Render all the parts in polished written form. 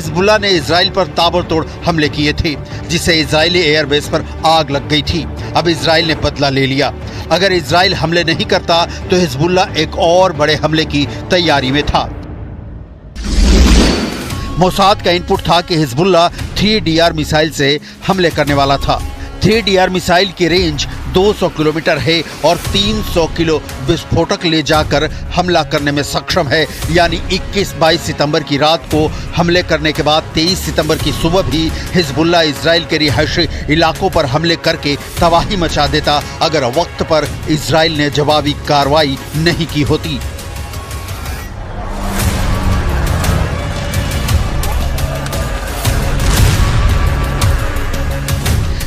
Hezbollah ने Israel पर ताबड़तोड़ हमले किए थे, जिससे इजरायली एयरबेस पर आग लग गई थी। अब इजराइल ने बदला ले लिया। अगर इजराइल हमले नहीं करता तो हिजबुल्लाह एक और बड़े हमले की तैयारी में था। मोसाद का इनपुट था कि हिजबुल्लाह 3DR मिसाइल से हमले करने वाला था। 3DR मिसाइल की रेंज 200 किलोमीटर है और 300 किलो विस्फोटक ले जाकर हमला करने में सक्षम है। यानी 21-22 सितंबर की रात को हमले करने के बाद 23 सितंबर की सुबह भी हिजबुल्लाह इजराइल के रिहायशी इलाकों पर हमले करके तबाही मचा देता, अगर वक्त पर इजराइल ने जवाबी कार्रवाई नहीं की होती।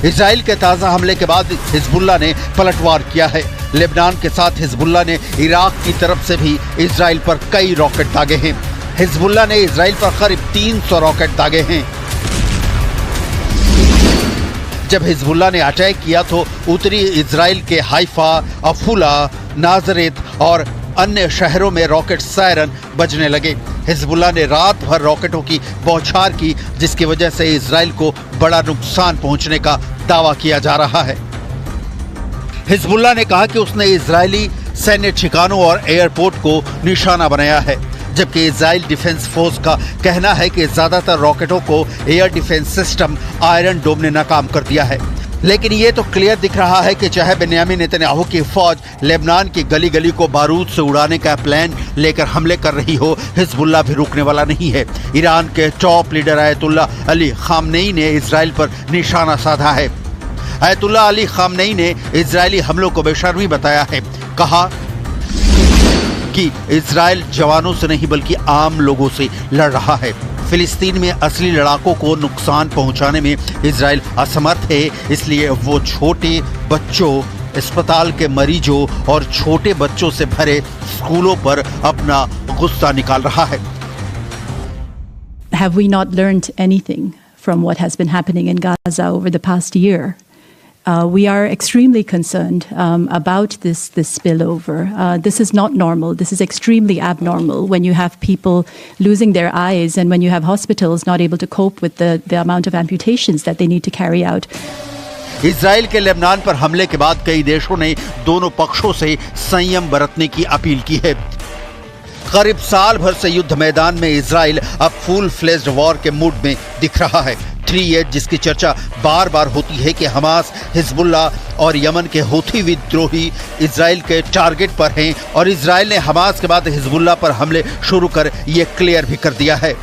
इजराइल के ताज़ा हमले के बाद हिजबुल्लाह ने पलटवार किया है। लेबनान के साथ हिजबुल्लाह ने इराक की तरफ से भी इजराइल पर कई रॉकेट दागे हैं। हिजबुल्लाह ने इजराइल पर करीब 300 रॉकेट दागे हैं। जब हिजबुल्लाह ने अटैक किया तो उत्तरी इजराइल के हाइफा, अफूला, नाजरेत और अन्य शहरों में रॉकेट सायरन बजने लगे। हिजबुल्लाह ने रात भर रॉकेटों की बौछार की, जिसकी वजह से इजराइल को बड़ा नुकसान पहुंचने का दावा किया जा रहा है। हिजबुल्लाह ने कहा कि उसने इजरायली सैन्य ठिकानों और एयरपोर्ट को निशाना बनाया है, जबकि इजराइल डिफेंस फोर्स का कहना है कि ज्यादातर रॉकेटों को एयर डिफेंस सिस्टम आयरन डोम ने नाकाम कर दिया है। लेकिन ये तो क्लियर दिख रहा है कि चाहे बेन्यामिन नेतन्याहू की फौज लेबनान की गली गली को बारूद से उड़ाने का प्लान लेकर हमले कर रही हो, हिजबुल्लाह भी रुकने वाला नहीं है। ईरान के top leader Ayatollah Ali Khamenei ने इजराइल पर निशाना साधा है। आयतुल्लाह अली खामनेई ने इजरायली हमलों को बेशर्मी बताया है। कहा कि इजराइल जवानों से नहीं बल्कि आम लोगों से लड़ रहा है। फिलिस्तीन में असली लड़ाकों को नुकसान पहुंचाने में इजराइल असमर्थ है, इसलिए वो छोटे बच्चों, अस्पताल के मरीजों और छोटे बच्चों से भरे स्कूलों पर अपना गुस्सा निकाल रहा है। Have we not learned anything from what has been happening in Gaza over the past year? We are extremely concerned about this spillover. This is not normal. This is extremely abnormal when you have people losing their eyes and when you have hospitals not able to cope with the amount of amputations that they need to carry out. Israel के Lebanon पर हमले के बाद कई देशों ने दोनों पक्षों से संयम बरतने की अपील की है। करीब साल भर से युद्ध मैदान में इजराइल अब फुल फ्लेज्ड वॉर के मूड में दिख रहा है। 3 जिसकी चर्चा बार बार होती है कि हमास, हिजबुल्लाह और यमन के हूथी विद्रोही इजराइल के टारगेट पर हैं और इजराइल ने हमास के बाद हिजबुल्लाह पर हमले शुरू कर ये क्लियर भी कर दिया है।